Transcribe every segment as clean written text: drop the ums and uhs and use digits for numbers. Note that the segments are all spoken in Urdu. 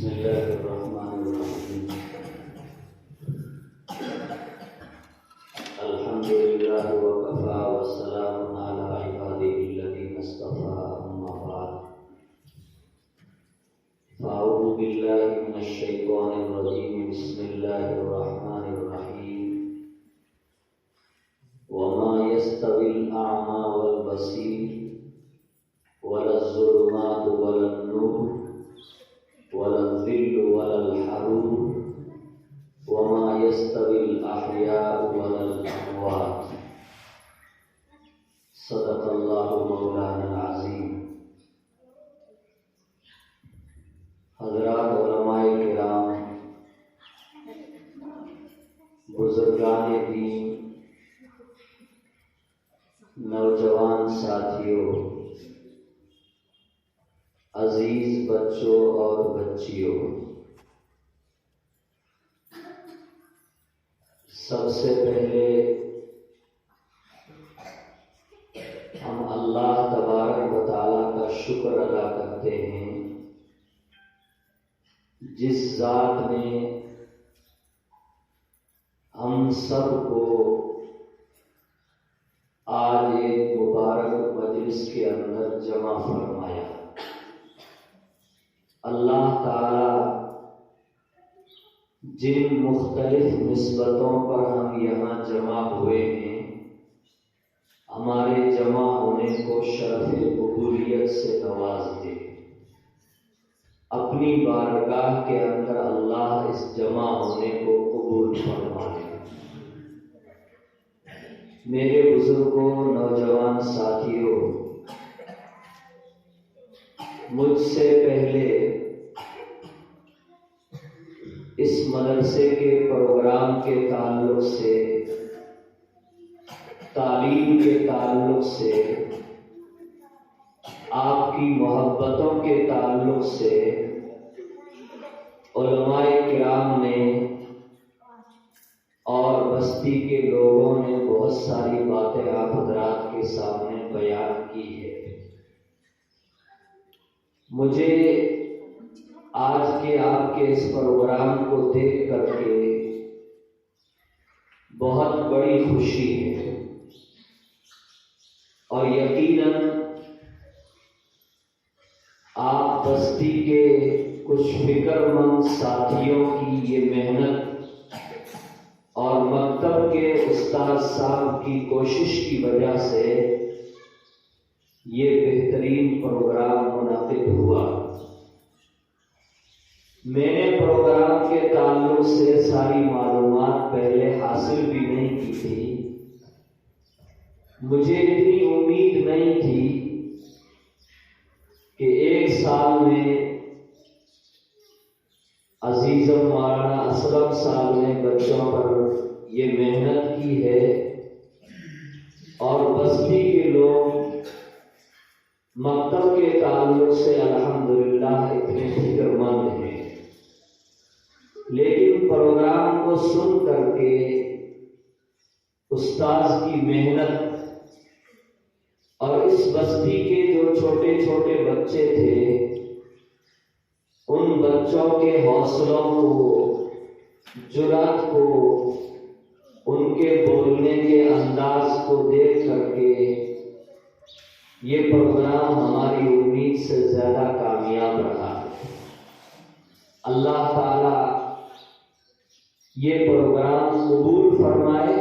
بسم الله الرحمن الرحيم. الحمد لله وكفى والسلام على عباده الذين اصطفى أما بعد فأعوذ بالله من الشيطان الرجيم. بسم الله الرحمن الرحيم. وما يستوي الأعمى والبصير ولا الظلمات ولا النور ولا الظل ولا الحرور وما يستوي الأحياء ولا الأموات. صدق الله مولانا العظيم. حضرات علماء کرام، بزرگان دین، نوجوان ساتھیوں، عزیز بچوں اور بچیوں، سب سے پہلے ہم اللہ تبارک و تعالیٰ کا شکر ادا کرتے ہیں، جس ذات نے ہم سب کو آج ایک مبارک مجلس کے اندر جمع فرمایا۔ اللہ تعالی جن مختلف نسبتوں پر ہم یہاں جمع ہوئے ہیں، ہمارے جمع ہونے کو شرف قبولیت سے نواز دے۔ اپنی بارگاہ کے اندر اللہ اس جمع ہونے کو قبول فرمائے۔ میرے بزرگوں، نوجوان ساتھیوں، مجھ سے پہلے اس مدرسے کے پروگرام کے تعلق سے، تعلیم کے تعلق سے، آپ کی محبتوں کے تعلق سے علماء کرام نے اور بستی کے لوگوں نے بہت ساری باتیں آپ حضرات کے سامنے بیان کی ہے۔ مجھے آج کے آپ کے اس پروگرام کو دیکھ کر کے بہت بڑی خوشی ہے، اور یقیناً آپ بستی کے کچھ فکر مند ساتھیوں کی یہ محنت اور مکتب کے استاد صاحب کی کوشش کی وجہ سے یہ بہترین پروگرام منعقد ہوا۔ میں نے پروگرام کے تعلق سے ساری معلومات پہلے حاصل بھی نہیں کی تھی۔ مجھے اتنی امید نہیں تھی کہ ایک سال میں عزیزم مولانا اسلم صاحب نے بچوں پر یہ محنت کی ہے، اور بستی کے لوگ مکتب کے تعلق سے الحمدللہ اتنے فکر مند ہیں، لیکن پروگرام کو سن کر کے استاذ کی محنت اور اس بستی کے جو چھوٹے چھوٹے بچے تھے، ان بچوں کے حوصلوں کو، جرأت کو، ان کے بولنے کے انداز کو دیکھ کر کے یہ پروگرام ہماری امید سے زیادہ کامیاب رہا۔ اللہ تعالی یہ پروگرام قبول فرمائے،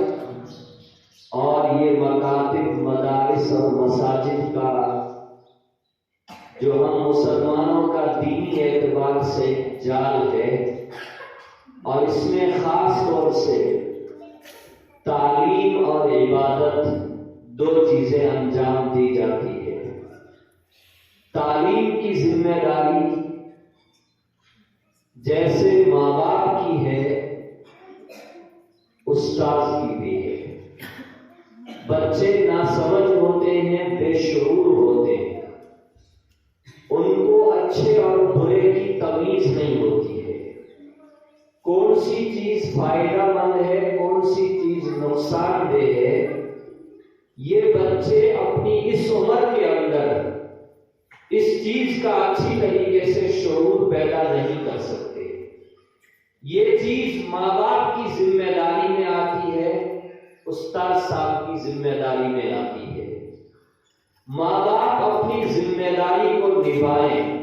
اور یہ مکاتب، مدارس اور مساجد کا جو ہم مسلمانوں کا دینی اعتبار سے جال ہے، اور اس میں خاص طور سے تعلیم اور عبادت دو چیزیں انجام دی جاتی ہے۔ تعلیم کی ذمہ داری جیسے ماں باپ کی ہے، استاذ کی بھی ہے۔ بچے ناسمجھ ہوتے ہیں، بے شعور ہوتے ہیں، ان کو اچھے اور برے کی تمیز نہیں ہوتی ہے، کون سی چیز فائدہ مند ہے، کون سی چیز نقصان دہ ہے۔ یہ بچے اپنی اس عمر کے اندر اس چیز کا اچھی طریقے سے شعور پیدا نہیں کر سکتے۔ یہ چیز ماں باپ کی ذمہ داری میں آتی ہے، استاد صاحب کی ذمہ داری میں آتی ہے۔ ماں باپ اپنی ذمہ داری کو نبھائیں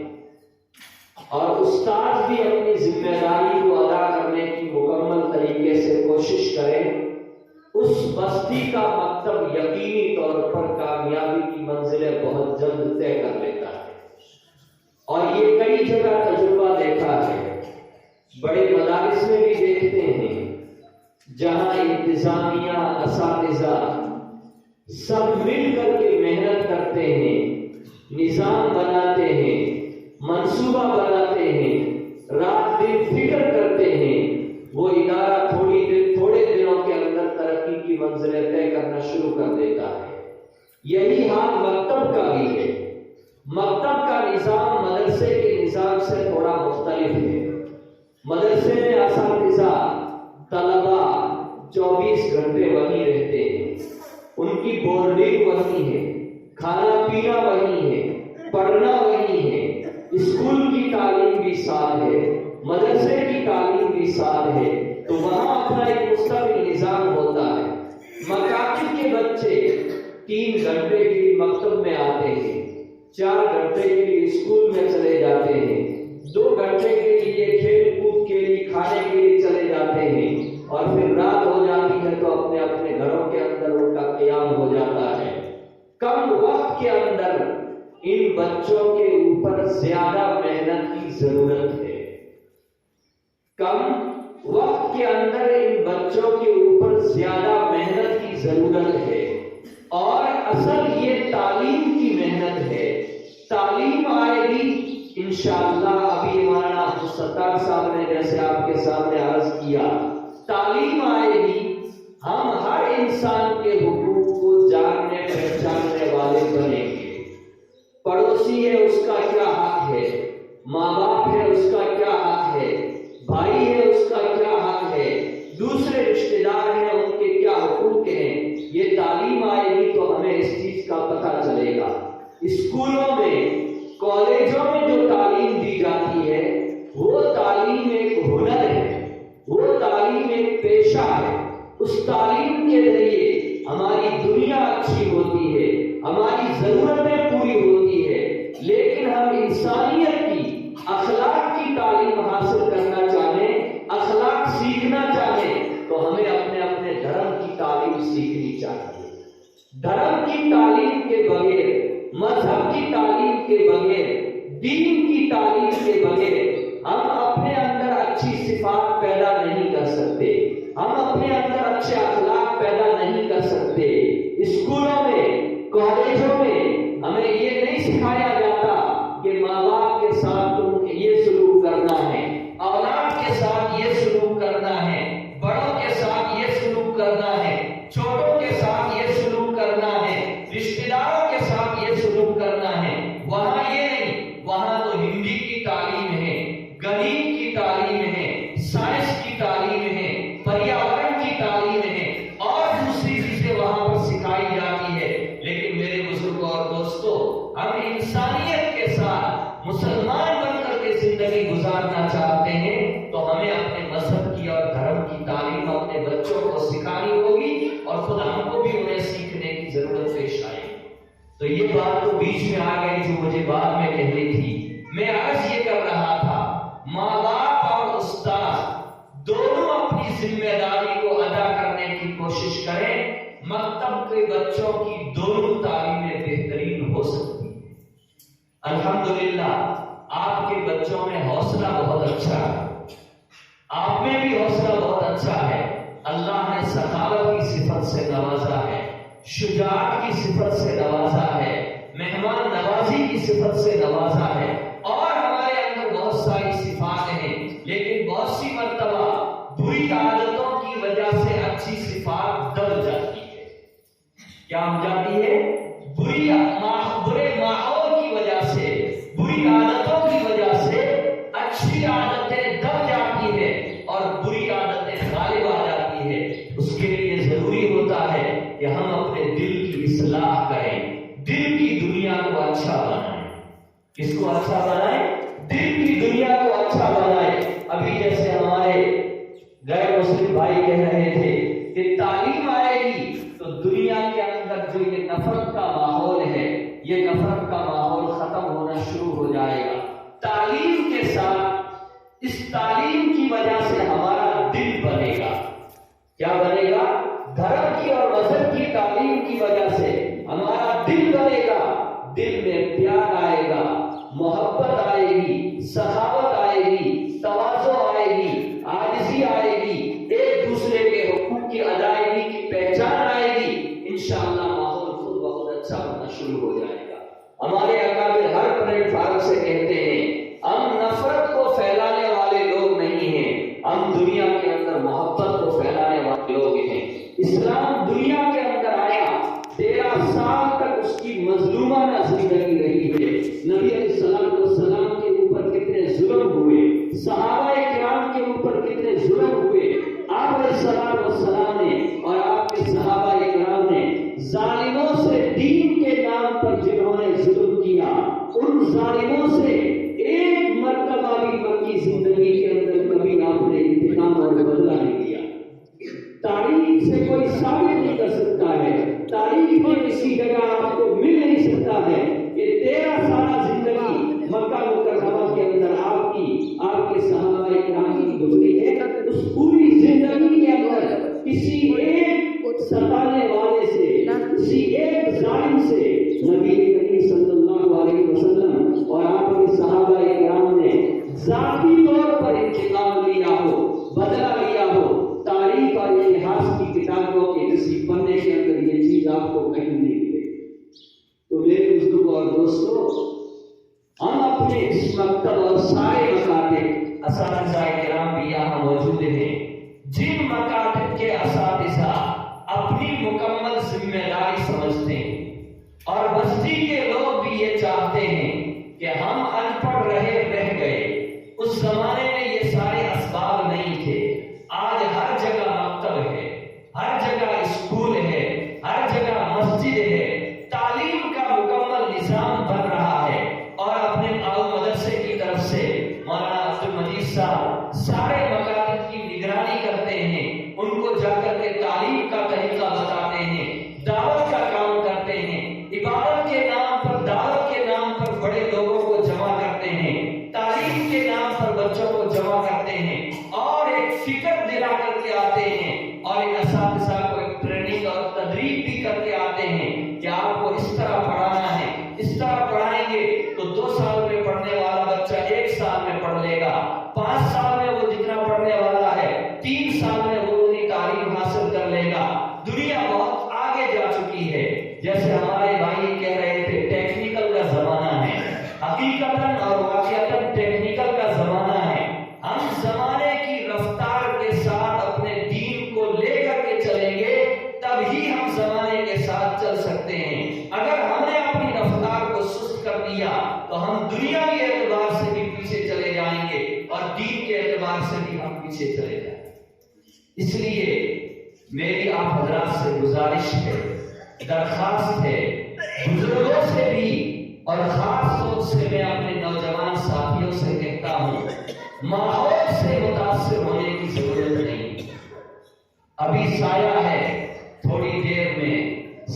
اور استاد بھی اپنی ذمہ داری کو ادا کرنے کی مکمل طریقے سے کوشش کریں۔ اس بستی کا مکتب یقینی طور پر کامیابی کی منزلیں بہت جلد طے کر لیتا ہے، اور یہ کئی جگہ تجربہ دیکھا ہے، بڑے مدارس میں بھی دیکھتے ہیں، جہاں انتظامیہ، اساتذہ سب مل کر کے محنت کرتے ہیں، نظام بناتے ہیں، منصوبہ بناتے ہیں، رات دن فکر کرتے ہیں، وہ ادارہ تھوڑے دنوں کے اندر ترقی کی منزلیں طے کرنا شروع کر دیتا ہے۔ یہی حال مکتب کا بھی ہے۔ مکتب کا نظام مدرسے کے نظام سے تھوڑا مختلف ہے۔ مدرسے میں اساتذہ، طلبا 24 گھنٹے وہیں رہتے ہیں، ان کی بورڈنگ وہیں ہے، کھانا پینا وہیں ہے، پڑھنا وہیں ہے، اسکول کی تعلیم بھی ساتھ ہے، مدرسے کی تعلیم بھی ساتھ ہے، تو وہاں اپنا ایک مستقل نظام ہوتا ہے۔ مکاتب کے بچے 3 گھنٹے کے لیے مکتب میں آتے ہیں، 4 گھنٹے کے لیے اسکول میں چلے جاتے ہیں، 2 گھنٹے کے لیے کھیل کود کے لیے، کھانے کے لیے چلے جاتے ہیں، اور پھر رات ہو جاتی ہے تو اپنے اپنے گھروں کے اندر ان کا قیام ہو جاتا ہے۔ کم وقت کے اندر ان بچوں کے اوپر زیادہ محنت کی ضرورت ہے۔ کم وقت کے اندر ان بچوں کے اوپر زیادہ محنت کی ضرورت ہے، اور اصل یہ تعلیم کی محنت ہے۔ تعلیم آئے گی انشاءاللہ، ابھی مولانا عبدالستار صاحب نے جیسے آپ کے سامنے عرض کیا، تعلیم آئے گی، ہم ہر انسان کے حقوق کو جاننے پہچاننے والے بنیں گے۔ پڑوسی ہے، اس کا کیا حق ہے، ماں باپ ہے، اس کا کیا حق ہے، بھائی ہے، اس کا کیا حق ہے، دوسرے رشتہ دار ہیں، ان کے کیا حقوق ہیں، یہ تعلیم آئے گی تو ہمیں اس چیز کا پتہ چلے گا۔ اسکولوں میں، کالجوں میں جو تعلیم دی جاتی ہے، وہ تعلیم ایک ہنر ہے، وہ تعلیم ایک پیشہ ہے۔ اس تعلیم کے ذریعے ہماری دنیا اچھی ہوتی ہے، ہماری ضرورتیں پوری ہوتی ہے، لیکن ہم انسانیت کی، اخلاق کی تعلیم حاصل کرنا چاہیں، اخلاق سیکھنا چاہیں، تو ہمیں اپنے اپنے دھرم کی تعلیم سیکھنی چاہیے۔ دھرم کی تعلیم کے بغیر، مذہب کی تعلیم کے بغیر، دین کی تعلیم کے بغیر ہم اپنے اندر اچھی صفات پیدا نہیں کر سکتے، ہم اپنے اندر اچھے اخلاق پیدا نہیں کر سکتے۔ اسکولوں میں، کالجوں میں ہمیں یہ نہیں سکھایا جاتا کہ ماں باپ کے ساتھ تم یہ سلوک کرنا ہے، اولاد کے ساتھ یہ سلوک کرنا ہے، بڑوں کے ساتھ یہ سلوک کرنا ہے، چھوٹوں کے ساتھ یہ سلوک کرنا ہے، رشتہ داروں کے ساتھ یہ سلوک کرنا ہے۔ وہاں یہ نہیں، وہاں تو ہندی کی تعلیم ہے، گنیت کی تعلیم ہے، سائنس کی تعلیم ہے، پریاورن کی تعلیم ہے، اور دوسری چیزیں وہاں پر سکھائی جاتی ہے۔ لیکن میرے بزرگوں اور دوستوں، ہم انسانیت کے ساتھ مسلمان بن کر کے زندگی گزارنا چاہتے ہیں، تو ہمیں اپنے مذہب کی اور دھرم کی تعلیم اپنے بچوں کو سکھانی ہوگی، اور خود ہم کو بھی انہیں سیکھنے کی ضرورت پیش آئے گی۔ تو یہ بات تو بیچ میں آ گئی جو مجھے بعد میں کہنی تھی۔ میں عرض یہ کر رہا تھا، ماں باپ اور استاد دونوں اپنی ذمہ داری کو ادا کرنے کی کوشش کریں، مکتب کے بچوں کی دونوں تعلیمیں بہترین ہو سکتی ہیں۔ الحمدللہ آپ کے بچوں میں حوصلہ بہت اچھا ہے، آپ میں بھی حوصلہ بہت اچھا ہے۔ اللہ نے سخاوت کی صفت سے نوازا ہے، شجاعت کی صفت سے نوازا ہے، مہمان نوازی کی صفت سے نوازا ہے، اور ہمارے اندر بہت ساری صفات ہیں، لیکن بہت سی مرتبہ بری عادتوں کی وجہ سے اچھی صفات دب جاتی ہے۔ کیا ہم جاتی ہے؟ برے ماحول کی وجہ سے، بری عادتوں کی وجہ سے اچھی عادتیں دب جاتی ہیں اور بری عادتیں غالب آ جاتی ہیں۔ اس کے لیے ضروری ہوتا ہے کہ ہم اپنے دل کی اصلاح کریں، دل کی دنیا کو اچھا بنائیں۔ کو اچھا بنائیں، دل کی دنیا کو اچھا بنائیں۔ ابھی جیسے ہمارے غیر مسلم بھائی کہہ رہے تھے کہ تعلیم آئے گی تو دنیا کے اندر جو یہ نفرت کا ماحول ہے، یہ نفرت کا ماحول ختم ہونا شروع ہو جائے گا۔ تعلیم کے ساتھ، اس تعلیم کی وجہ سے ہمارا دل بنے گا۔ کیا بنے گا؟ دھرم کی اور مذہب کی تعلیم کی وجہ سے ہمارا دل بنے گا، دل میں پیار آئے گا، محبت آئے گی، سخاوت آئے گی، تواضع آئے گی، عاجزی آئے گی، ایک دوسرے کے حقوق کی ادائیگی کی پہچان آئے گی۔ انشاءاللہ ماحول خود بخود اچھا ہونا شروع ہو جائے گا۔ ہمارے اکابر ہر پلیٹ فارم سے کہتے ہیں ہم نفرت کو پھیلانے والے لوگ نہیں ہیں، ہم دنیا کے اندر محبت کو پھیلانے والے لوگ ہیں۔ اسلام دنیا کے اندر آیا، 13 سال تک اس کی مظلومانہ زندگی رہی ہے۔ نبی علیہ السلام کے اوپر کتنے ظلم ہوئے، صحابہ کرام کے اوپر کتنے ظلم ہوئے۔ آپ علیہ السلام نے اور آپ کے صحابہ کرام نے ظالموں سے دین کے نام پر جنہوں نے ظلم کیا، ان ظالموں سے ایک مرتبہ بھی مکی زندگی کے اندر کبھی آپ نے انتقام اور بدلہ نہیں لیا۔ تاریخ سے کوئی ثابت نہیں کر سکتا ہے، تاریخ میں کسی جگہ آپ کو مل نہیں سکتا ہے کہ 13 سالہ زندگی مکہ مکرمہ کے اندر آپ کے صحابہ کرام کی گزری ہے۔ اس پوری زندگی کے اندر کسی ایک ستانے والے سے، کسی ایک ظالم سے نبی کریم صلی اللہ علیہ وسلم اور آپ کے صحابہ کرام نے ذاتی طور پر انتقام لیا ہو، بدلہ لیا ہو، تاریخ اور اتہاس کی کتابوں کے کسی پنے کے اندر یہ چیز آپ کو کہیں نہیں ملے گی۔ تو میرے بزرگوں اور دوستوں، ہم اپنے اس مکتب اور سارے مکاتب، اساتذہ کرام بھی یہاں موجود ہیں، جن مکاتب کے اساتذہ اپنی مکمل ذمہ داری سمجھتے ہیں اور بستی کے لوگ بھی یہ چاہتے ہیں کہ ہم ان پڑھ رہ گئے۔ اس زمانے میں یہ سارے اسباب نہیں تھے، آج ہر جگہ مکتب ہے، ہر جگہ اسکول ہے، ہر جگہ مسجد ہے، تعلیم کا مکمل نظام بن رہا ہے۔ اور اپنے مدرسے کی طرف سے مولانا عبد المجید صاحب سارے مکاتب کی نگرانی کرتے ہیں، ان کو جا کر کے تعلیم کا طریقہ بتاتے ہیں، دعوت کا کام کرتے ہیں، عبادت کے نام پر، دعوت کے نام پر بڑے لوگوں کو جمع کرتے ہیں، تعلیم کے نام پر بچوں کو جمع کرتے ہیں اور ایک فکر دلا کر کے آتے ہیں اور ان اساتذہ کو ایک ٹریننگ اور تدریب بھی کر کے آتے ہیں کہ آپ کو اس طرح پڑھانا ہے، اس طرح پڑھائیں گے تو 2 سال میں پڑھنے والا بچہ 1 سال میں پڑھ لے گا، 5 سال میں وہ جتنا پڑھنے والا ہے 3 سال میں وہ اتنی تعلیم حاصل کر لے گا۔ دنیا بہت آگے جا چکی ہے، جیسے ہمارے بھائی کہہ رہے تھے ٹیکنیکل کا زمانہ ہے، حقیقتاً اور واقعتاً ٹیکنیکل کا زمانہ ہے۔ ہم زمانے کی رفتار کے ساتھ اپنے دین کو لے کر کے چلیں گے، تب ہی ہم زمانے کے ساتھ چل سکتے ہیں۔ اگر ہم نے اپنی رفتار کو سست کر دیا تو ہم دنیاوی اعتبار سے بھی پیچھے چلے جائیں گے اور دین کے اعتبار سے بھی ہم پیچھے چلے جائیں گے۔ اس لیے میری آپ حضرات سے گزارش ہے، درخواست ہے، بزرگوں سے بھی اور خاص طور سے میں اپنے نوجوان ساتھیوں سے کہتا ہوں، ماحول سے متاثر ہونے کی ضرورت نہیں۔ ابھی سایہ ہے، تھوڑی دیر میں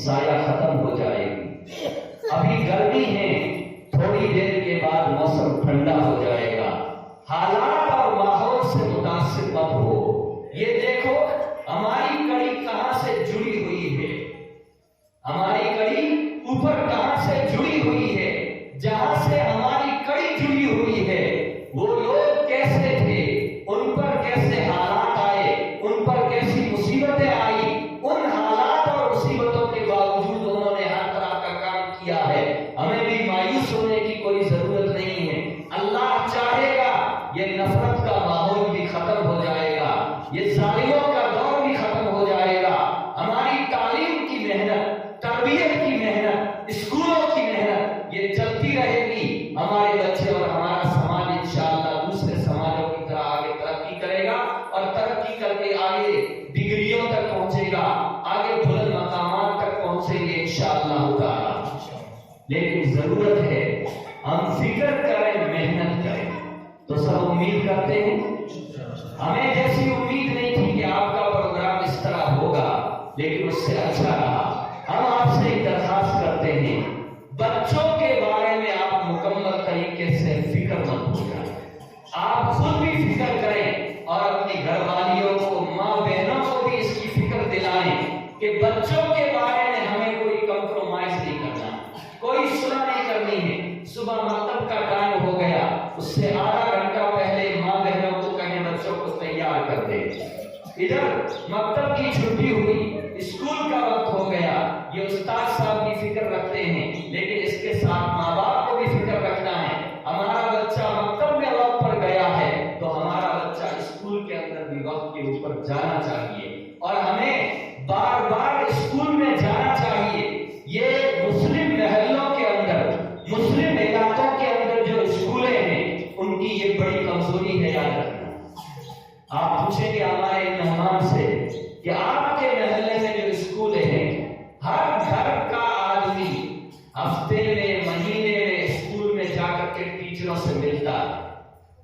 سایہ ختم ہو جائے گی۔ ابھی گرمی ہے، تھوڑی دیر کے بعد موسم ٹھنڈا ہو جائے گا۔ حالات اور ماحول سے متاثر مت ہو۔ یہ دیکھو ہماری کڑی کہاں سے جڑی ہوئی ہے، ہماری کڑی اوپر کہاں سے جڑی ہوئی ہے، جہاں سے ہماری کڑی جڑی ہوئی ہے وہ لوگ کیسے تھے، ان پر کیسے حالات آئے، ان پر کیسی مصیبتیں آئی، ان حالات اور مصیبتوں کے باوجود انہوں نے ہر طرح کا کام کیا ہے۔ ہمیں بھی مایوس ہونے کی کوئی ضرورت نہیں ہے۔ اللہ چاہے گا یہ نفرت کا ماحول بھی ختم ہو جائے گا، یہ ظالموں کا دور بھی ختم ہو جائے گا۔ ہماری تعلیم کی محنت، تربیت کی محنت، اسکولوں کی محنت یہ چلتی رہے گی۔ ہمارے بچے اور ہمارا سماج انشاءاللہ دوسرے سماجوں کی طرح آگے ترقی کرے گا اور ترقی کر کے آگے ڈگریوں تک پہنچے گا، آگے بلند مقامات تک پہنچے گے انشاءاللہ تعالی۔ لیکن ضرورت ہے ہم فکر کریں، محنت کریں، تو سب امید کرتے ہیں. ہمیں جیسی امید نہیں تھی کہ آپ کا پروگرام اس طرح ہوگا، لیکن اس سے اچھا رہا. ہم آپ سے ایک درخواست کرتے ہیں، بچوں کے بارے میں آپ مکمل طریقے سے فکر مند ہو جائیں. آپ خود بھی فکر کریں اور اپنی گھر والیوں کو، ماں بہنوں کو بھی اس کی فکر دلائیں کہ بچوں کے بارے میں ہمیں کوئی کمپرومائز نہیں کرنا، کوئی صلح نہیں کرنی ہے. صبح مکتب کا ٹائم ہو گیا، اس سے آدھا گھنٹہ پہلے ماں بہنوں کو کہیں بچوں کو تیار کر دے. ادھر مکتب کی چھٹی ہوئی، اسکول کا وقت ہو گیا. یہ استاد صاحب بھی فکر رکھتے ہیں، لیکن اس کے ساتھ ماں باپ کو بھی فکر رکھنا ہے. ہمارا بچہ مکتب میں وقت پر گیا ہے تو ہمارا بچہ اسکول کے اندر بھی وقت کے اوپر جانا چاہیے، اور ہمیں بار بار اسکول میں جانا چاہیے. یہ مسلم محلوں کے اندر، مسلم علاقوں کے اندر جو اسکولیں ہیں، ان کی یہ بڑی کمزوری ہے. یاد رکھنا. آپ پوچھیں گے ہمارے مہمان سے کہ آپ کے محلے میں جو اسکولیں ہیں، ہر گھر کا آدمی ہفتے میں، مہینے میں اسکول میں جا کر کے ٹیچروں سے ملتا ہے.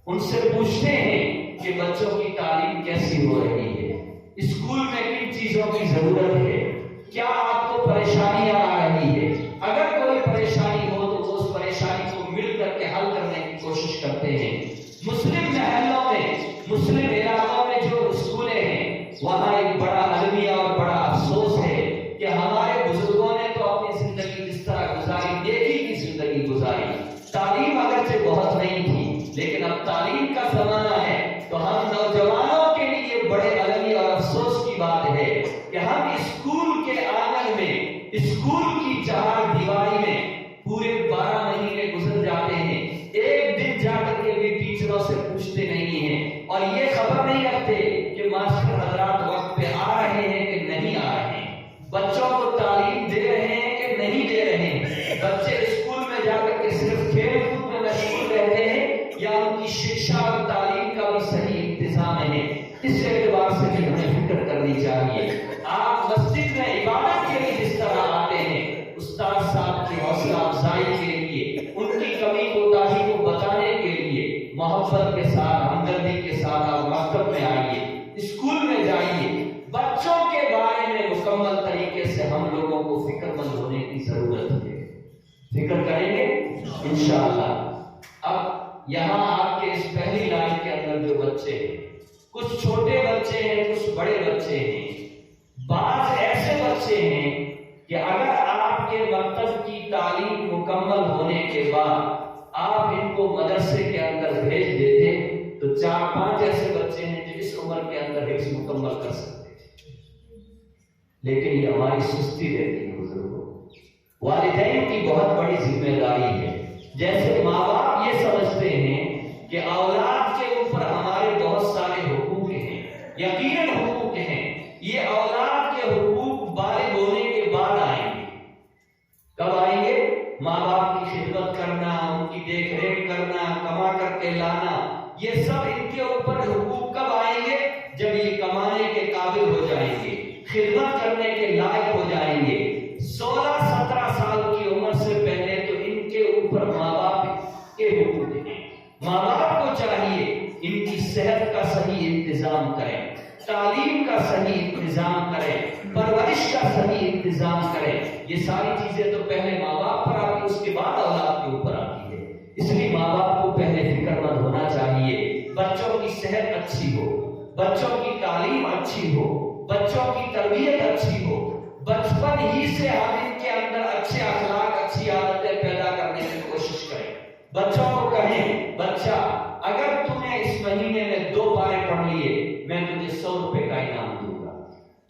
ان سے پوچھتے ہیں کہ بچوں کی تعلیم کیسی ہو رہی ہے، اسکول میں کن چیزوں کی ضرورت ہے، کیا آپ کو پریشانیاں آ رہی ہے. اگر کوئی پریشانی ہو تو اس پریشانی کو مل کر کے حل کرنے کی کوشش کرتے ہیں. مسلم محلوں میں، مسلم علاقوں میں جو اسکولیں ہیں، وہاں ایک بڑا المیہ اور بڑا افسوس ہے کہ ہمارے بزرگوں نے تو اپنی زندگی جس طرح گزاری، نیکی کی زندگی گزاری. تعلیم اگرچہ بہت نہیں تھی، لیکن اب تعلیم کا زمانہ ہے، تو ہم نوجوانوں کے لیے بڑے المیہ اور افسوس کی بات ہے کہ ہم اسکول کے آنگن میں، اسکول کی چہار دیواری میں پورے 12 مہینے گزر جاتے ہیں. ایک دن جا کر کے بھی ٹیچروں سے پوچھتے نہیں ہیں، اور یہ خبر نہیں رکھتے کہ ماسٹر حضرات وقت پہ آ رہے ہیں کہ نہیں آ رہے ہیں، بچوں کو تعلیم دے رہے ہیں کہ نہیں دے رہے ہیں. بچے اسکول میں جا کر کے صرف کھیل کود میں مشغول رہتے ہیں، یا ان کی شکشا اور تعلیم کا بھی صحیح انتظام ہے. اس اعتبار سے بھی ہمیں فکر کرنی چاہیے. آپ مسجد میں عبادت کے لیے جس طرح آتے ہیں، استاد صاحب کی حوصلہ افزائی کے لیے، ان کی کمی کوتاہی کو بتانے کے لیے محبت کے ساتھ، ہمدردی کے ساتھ آپ مکتب میں آئیے، اسکول میں جائیے. بچوں کے بارے میں مکمل طریقے سے ہم لوگوں کو فکر مند ہونے کی ضرورت ہے. فکر کریں گے انشاءاللہ. اب یہاں آپ کے اس پہلی لائن کے اندر جو بچے ہیں، کچھ چھوٹے بچے ہیں، کچھ بڑے بچے ہیں. بعض ایسے بچے ہیں کہ اگر آپ کے مکتب کی تعلیم مکمل ہونے کے بعد آپ ان کو مدرسے کے اندر بھیج دیتے تو 4-5 ایسے بچے ہیں جو اس عمر کے اندر حفظ مکمل کر سکتے ہیں. لیکن یہ ہماری سستی رہتی ہے بزرگوں. والدین کی بہت بڑی ذمہ داری ہے. جیسے ماں باپ یہ سمجھتے ہیں کہ اولاد کے اوپر ہمارے بہت سارے حقوق ہیں، یقیناً حقوق ہیں. یہ اولاد کے حقوق بالغ ہونے کے بعد آئیں گے. کب آئیں گے؟ ماں باپ کی خدمت کرنا، ان کی دیکھ ریکھ کرنا، کما کر کے لانا، یہ سب ان کے اوپر حقوق کب آئیں گے؟ جب یہ کمانے کے قابل ہو جائیں گے، خدمت کرنے کے لائق ہو جائیں گے. 16-17 سال کی عمر سے پہلے تو ان کے اوپر ماں باپ کے حقوق ہیں. ماں باپ کو چاہیے ان کی صحت کا صحیح انتظام کریں، تعلیم کا صحیح انتظام کریں، پرورش کا صحیح انتظام کریں. یہ ساری چیزیں تو پہلے ماں باپ پر آتی، اس کے بعد اولاد کے اوپر آتی ہے. اس لیے ماں باپ کو پہلے فکر مند ہونا چاہیے. بچوں کی صحت اچھی ہو، بچوں کی تعلیم اچھی ہو، بچوں کی تربیت اچھی ہو. بچپن ہی سے ہم ان کے اندر اچھے اخلاق، اچھی عادتیں پیدا کرنے کی کوشش کریں. بچوں کو کہیں، بچہ اگر تم نے اس مہینے میں 2 پارے پڑھ لیے، میں تجھے 100 روپے کا انعام دوں گا.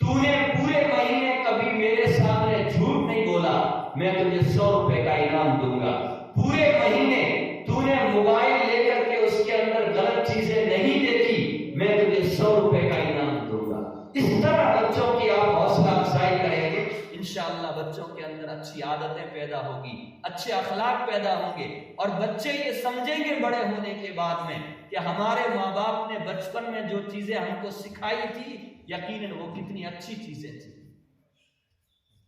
تو نے پورے مہینے کبھی میرے سامنے جھوٹ نہیں بولا، میں تجھے 100 روپے کا انعام دوں گا. پورے مہینے تو نے موبائل لے کر کے اس کے اندر غلط چیزیں نہیں دیکھی، میں تجھے 100 روپے کا انعام دوں گا. اس طرح بچوں کی آپ حوصلہ افزائی کریں گے، انشاءاللہ بچوں کے اندر اچھی عادتیں پیدا ہوگی، اچھے اخلاق پیدا ہوں گے، اور بچے یہ سمجھیں گے بڑے ہونے کے بعد میں کہ ہمارے ماں باپ نے بچپن میں جو چیزیں ہم کو سکھائی تھی، یقیناً وہ کتنی اچھی چیزیں تھیں.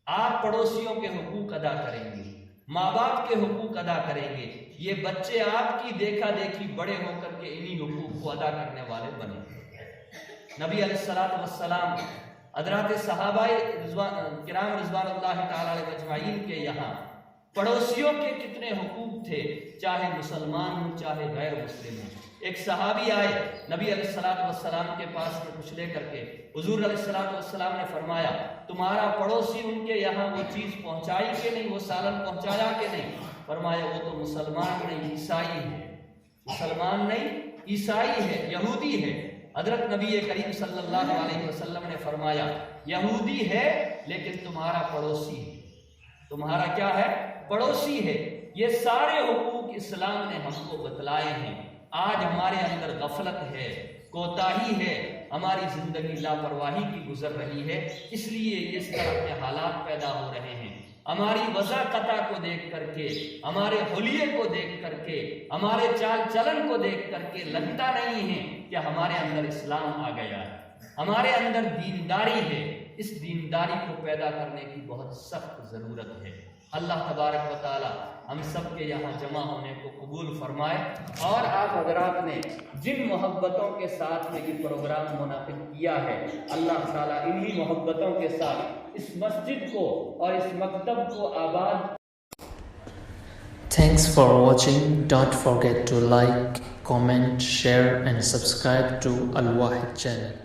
آپ پڑوسیوں کے حقوق ادا کریں گے، ماں باپ کے حقوق ادا کریں گے، یہ بچے آپ کی دیکھا دیکھی بڑے ہو کر کے انہی حقوق کو ادا کرنے والے بنے۔ نبی علیہ الصلوۃ والسلام حضرات صحابہ کرام رضوان اللہ تعالی علیہ اجمعین کے یہاں پڑوسیوں کے کتنے حقوق تھے، چاہے مسلمان ہوں چاہے غیر مسلم ہوں۔ ایک صحابی آئے نبی علیہ الصلوۃ والسلام کے پاس میں کچھ لے کر کے، حضور علیہ الصلوۃ والسلام نے فرمایا تمہارا پڑوسی ان کے یہاں وہ چیز پہنچائی کہ نہیں، وہ سالن پہنچایا کہ نہیں؟ فرمایا وہ تو مسلمان نہیں عیسائی ہے، مسلمان نہیں عیسائی ہے، یہودی ہے۔ حضرت نبی کریم صلی اللہ علیہ وسلم نے فرمایا یہودی ہے لیکن تمہارا پڑوسی ہے، تمہارا کیا ہے؟ پڑوسی ہے۔ یہ سارے حقوق اسلام نے ہم کو بتلائے ہیں۔ آج ہمارے اندر غفلت ہے، کوتاہی ہے، ہماری زندگی لاپرواہی کی گزر رہی ہے، اس لیے اس طرح کے حالات پیدا ہو رہے ہیں۔ ہماری وضاقتہ کو دیکھ کر کے، ہمارے حلیے کو دیکھ کر کے، ہمارے چال چلن کو دیکھ کر کے لگتا نہیں ہے کہ ہمارے اندر اسلام آ گیا ہے، ہمارے اندر دینداری ہے۔ اس دینداری کو پیدا کرنے کی بہت سخت ضرورت ہے۔ اللہ تبارک و تعالی ہم سب کے یہاں جمع ہونے کو قبول فرمائے، اور آپ حضرات نے جن محبتوں کے ساتھ میں یہ پروگرام منعقد کیا ہے، اللہ تعالیٰ انہی محبتوں کے ساتھ اس مسجد کو اور اس مکتب کو آباد۔ Thanks for watching. Don't forget to like, comment, share and subscribe to Al Wahid channel.